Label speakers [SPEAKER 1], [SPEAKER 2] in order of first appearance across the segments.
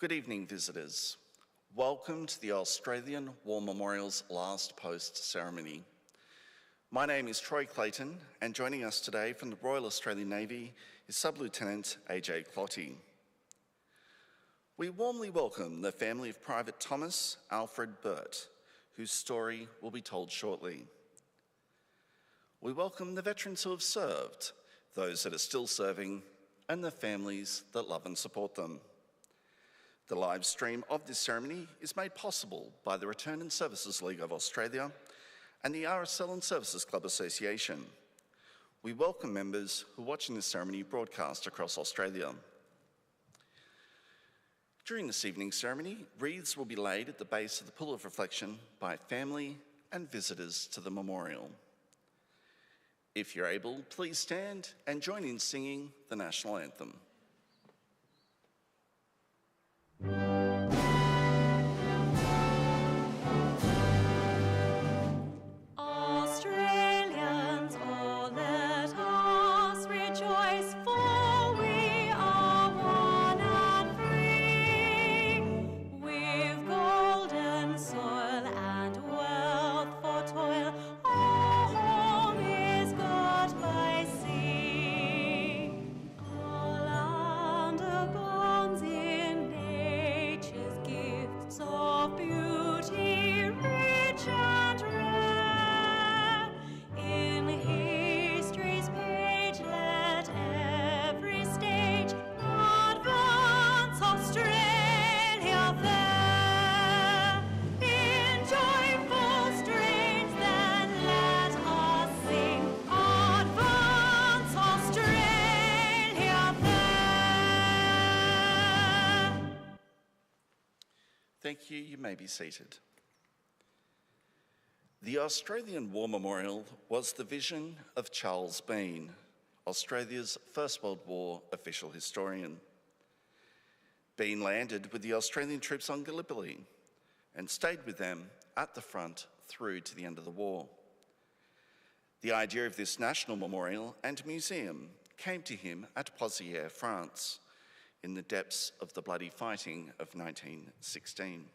[SPEAKER 1] Good evening, visitors. Welcome to the Australian War Memorial's last post ceremony. My name is Troy Clayton, and joining us today from the Royal Australian Navy is Sub-Lieutenant AJ Clotty. We warmly welcome the family of Private Thomas Alfred Burtt, whose story will be told shortly. We welcome the veterans who have served, those that are still serving, and the families that love and support them. The live stream of this ceremony is made possible by the Return and Services League of Australia and the RSL and Services Club Association. We welcome members who are watching this ceremony broadcast across Australia. During this evening's ceremony, wreaths will be laid at the base of the Pool of Reflection by family and visitors to the memorial. If you're able, please stand and join in singing the National Anthem.
[SPEAKER 2] Australians, oh, let us rejoice, for we are one and free. We've golden soil and wealth for toil, our home is got by sea. Our land abounds in nature's gifts of beauty, rich and rare. In history's page, let every stage advance Australia fair. In joyful strains, then let us sing, advance Australia fair.
[SPEAKER 1] Thank you. You may be seated. The Australian War Memorial was the vision of Charles Bean, Australia's First World War official historian. Bean landed with the Australian troops on Gallipoli and stayed with them at the front through to the end of the war. The idea of this national memorial and museum came to him at Poitiers, France, in the depths of the bloody fighting of 1916.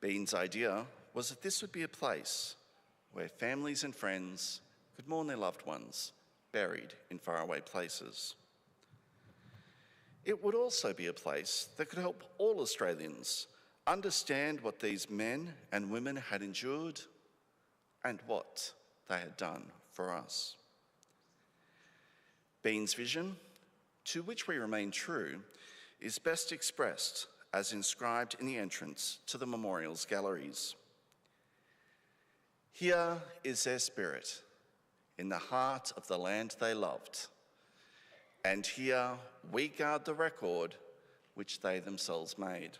[SPEAKER 1] Bean's idea was that this would be a place where families and friends could mourn their loved ones buried in faraway places. It would also be a place that could help all Australians understand what these men and women had endured and what they had done for us. Bean's vision, to which we remain true, is best expressed as inscribed in the entrance to the memorial's galleries. Here is their spirit, in the heart of the land they loved, and here we guard the record which they themselves made.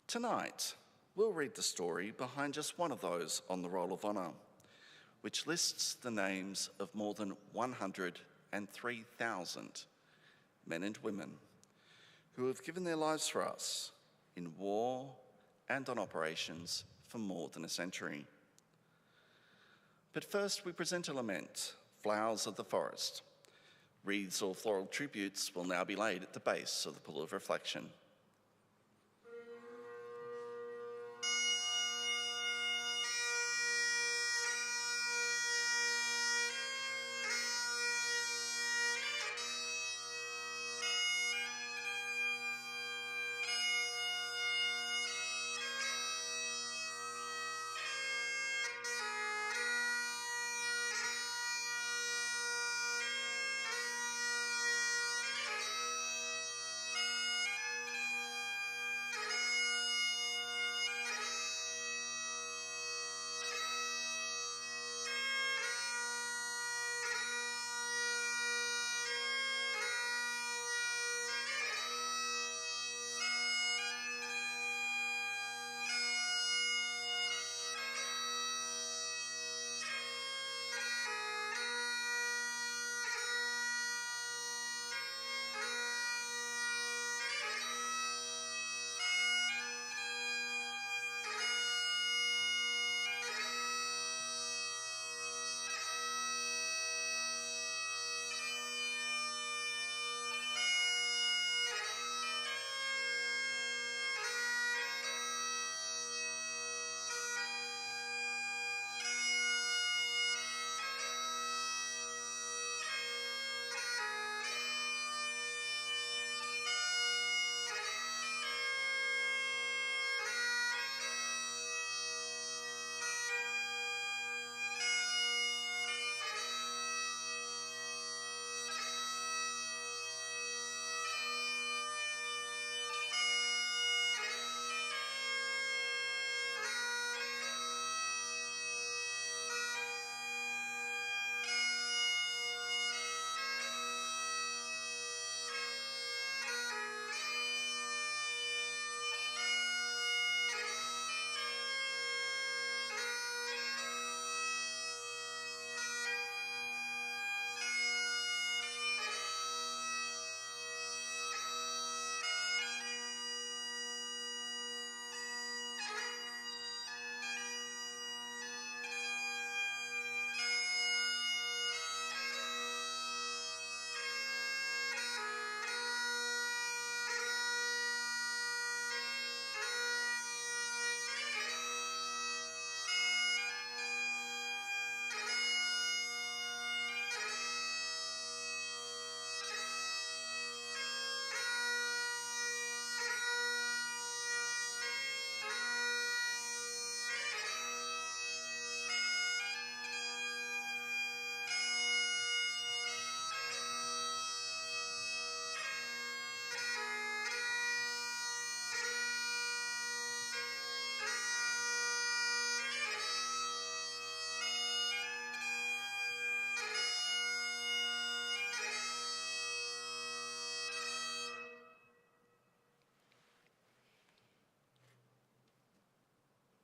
[SPEAKER 1] Tonight, we'll read the story behind just one of those on the Roll of Honour, which lists the names of more than 103,000 men and women who have given their lives for us in war and on operations for more than a century. But first we present a lament, Flowers of the Forest. Wreaths or floral tributes will now be laid at the base of the Pool of Reflection.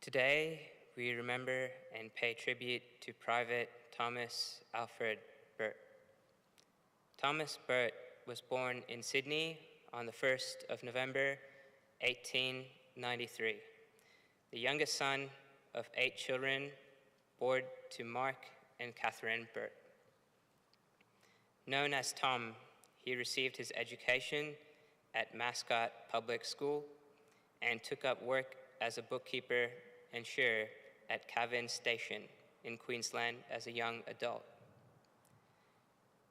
[SPEAKER 3] Today, we remember and pay tribute to Private Thomas Alfred Burtt. Thomas Burtt was born in Sydney on the 1st of November, 1893, the youngest son of 8 children born to Mark and Catherine Burtt. Known as Tom, he received his education at Mascot Public School and took up work as a bookkeeper and shearer at Cavan Station in Queensland as a young adult.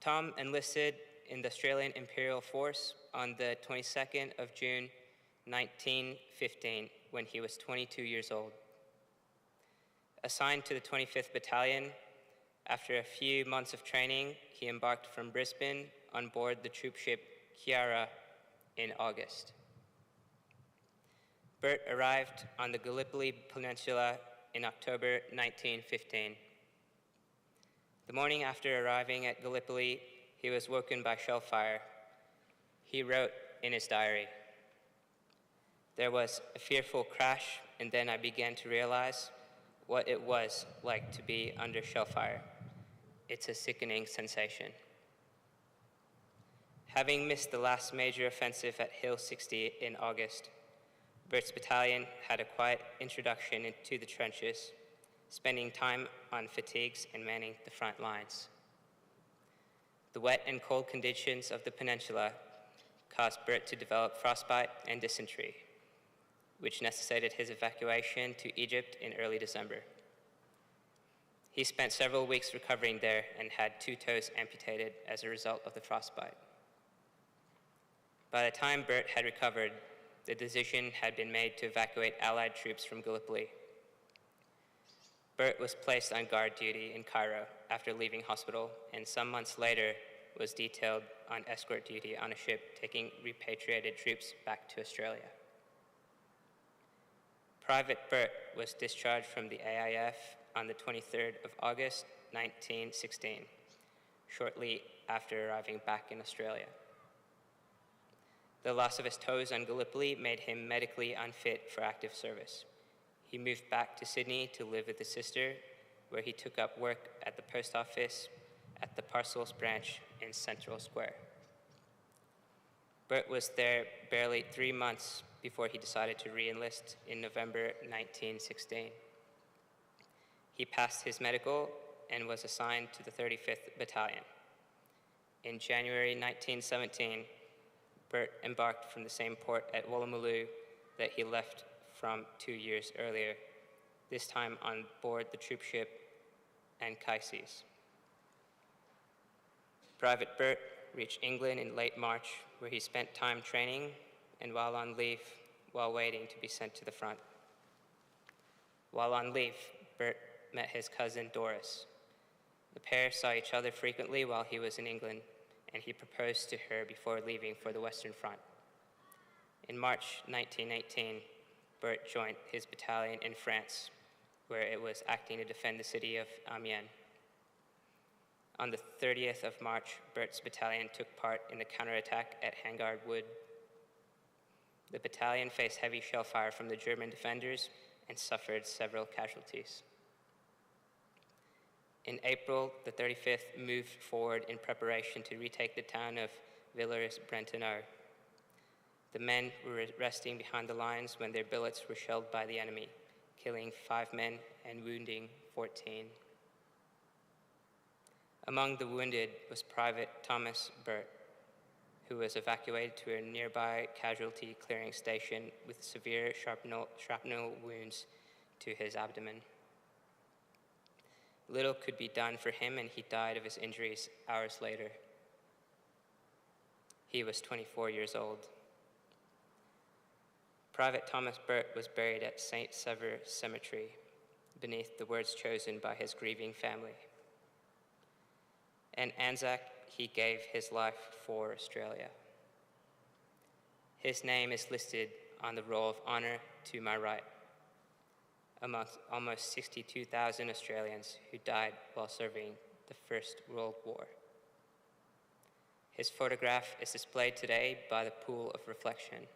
[SPEAKER 3] Tom enlisted in the Australian Imperial Force on the 22nd of June, 1915, when he was 22 years old. Assigned to the 25th Battalion, after a few months of training, he embarked from Brisbane on board the troop ship Kiara in August. Burtt arrived on the Gallipoli Peninsula in October 1915. The morning after arriving at Gallipoli, he was woken by shell fire. He wrote in his diary, "There was a fearful crash, and then I began to realize what it was like to be under shell fire. It's a sickening sensation." Having missed the last major offensive at Hill 60 in August, Burtt's battalion had a quiet introduction into the trenches, spending time on fatigues and manning the front lines. The wet and cold conditions of the peninsula caused Burtt to develop frostbite and dysentery, which necessitated his evacuation to Egypt in early December. He spent several weeks recovering there and had 2 toes amputated as a result of the frostbite. By the time Burtt had recovered, the decision had been made to evacuate Allied troops from Gallipoli. Burtt was placed on guard duty in Cairo after leaving hospital, and some months later was detailed on escort duty on a ship taking repatriated troops back to Australia. Private Burtt was discharged from the AIF on the 23rd of August, 1916, shortly after arriving back in Australia. The loss of his toes on Gallipoli made him medically unfit for active service. He moved back to Sydney to live with his sister, where he took up work at the post office at the Parcels branch in Central Square. Burtt was there barely 3 months before he decided to re-enlist in November 1916. He passed his medical and was assigned to the 35th Battalion. In January 1917, Burtt embarked from the same port at Woolloomooloo that he left from 2 years earlier, this time on board the troop ship Anchises. Private Burtt reached England in late March, where he spent time training and while on leave, while waiting to be sent to the front. While on leave, Burtt met his cousin Doris. The pair saw each other frequently while he was in England, and he proposed to her before leaving for the Western Front. In March 1918, Burtt joined his battalion in France, where it was acting to defend the city of Amiens. On the 30th of March, Burtt's battalion took part in the counterattack at Hangard Wood. The battalion faced heavy shell fire from the German defenders and suffered several casualties. In April, the 35th moved forward in preparation to retake the town of Villers-Bretonneux. The men were resting behind the lines when their billets were shelled by the enemy, killing 5 men and wounding 14. Among the wounded was Private Thomas Burtt, who was evacuated to a nearby casualty clearing station with severe shrapnel wounds to his abdomen. Little could be done for him, and he died of his injuries hours later. He was 24 years old. Private Thomas Burtt was buried at St. Sever Cemetery, beneath the words chosen by his grieving family. In Anzac, he gave his life for Australia. His name is listed on the Roll of Honor to my right, amongst almost 62,000 Australians who died while serving the First World War. His photograph is displayed today by the Pool of Reflection.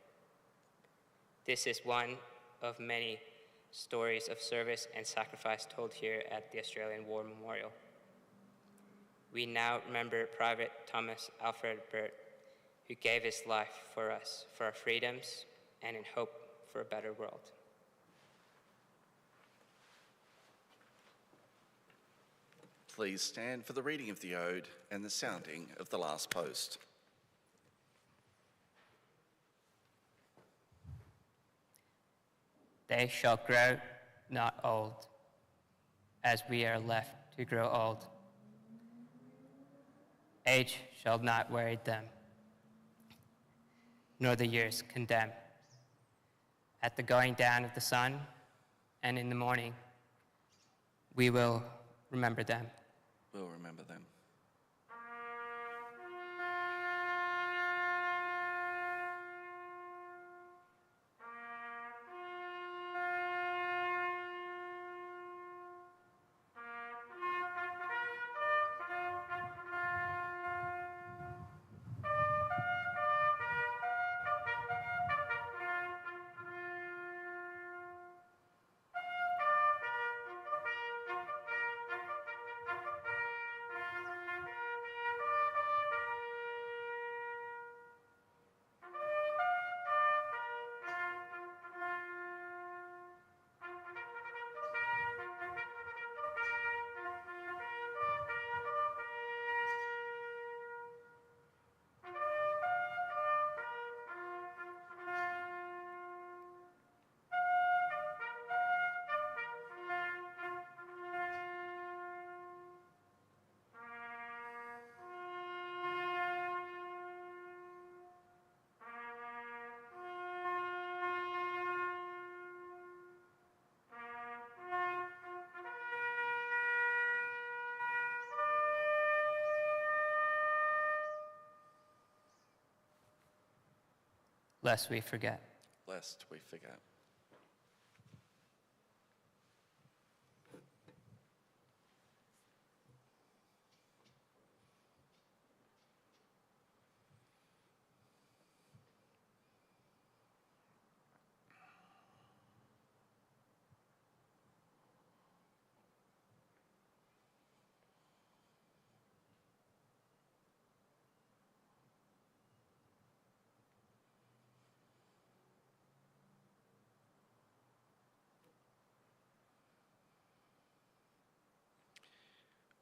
[SPEAKER 3] This is one of many stories of service and sacrifice told here at the Australian War Memorial. We now remember Private Thomas Alfred Burtt, who gave his life for us, for our freedoms, and in hope for a better world.
[SPEAKER 1] Please stand for the reading of the ode and the sounding of the last post.
[SPEAKER 3] They shall grow not old, as we are left to grow old. Age shall not weary them, nor the years condemn. At the going down of the sun and in the morning, we will remember them.
[SPEAKER 1] We'll remember them.
[SPEAKER 3] Lest we forget.
[SPEAKER 1] Lest we forget.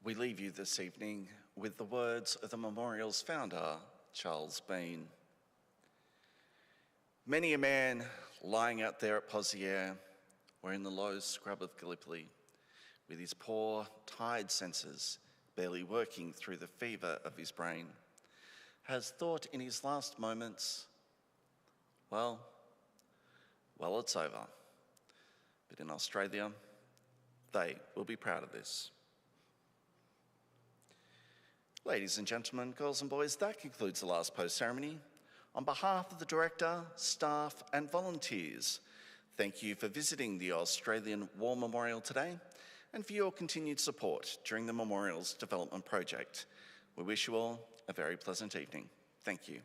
[SPEAKER 1] We leave you this evening with the words of the memorial's founder, Charles Bean. Many a man lying out there at Pozières or in the low scrub of Gallipoli, with his poor, tired senses barely working through the fever of his brain, has thought in his last moments, well, it's over. But in Australia, they will be proud of this. Ladies and gentlemen, girls and boys, that concludes the last post ceremony. On behalf of the director, staff and volunteers, thank you for visiting the Australian War Memorial today and for your continued support during the memorial's development project. We wish you all a very pleasant evening. Thank you.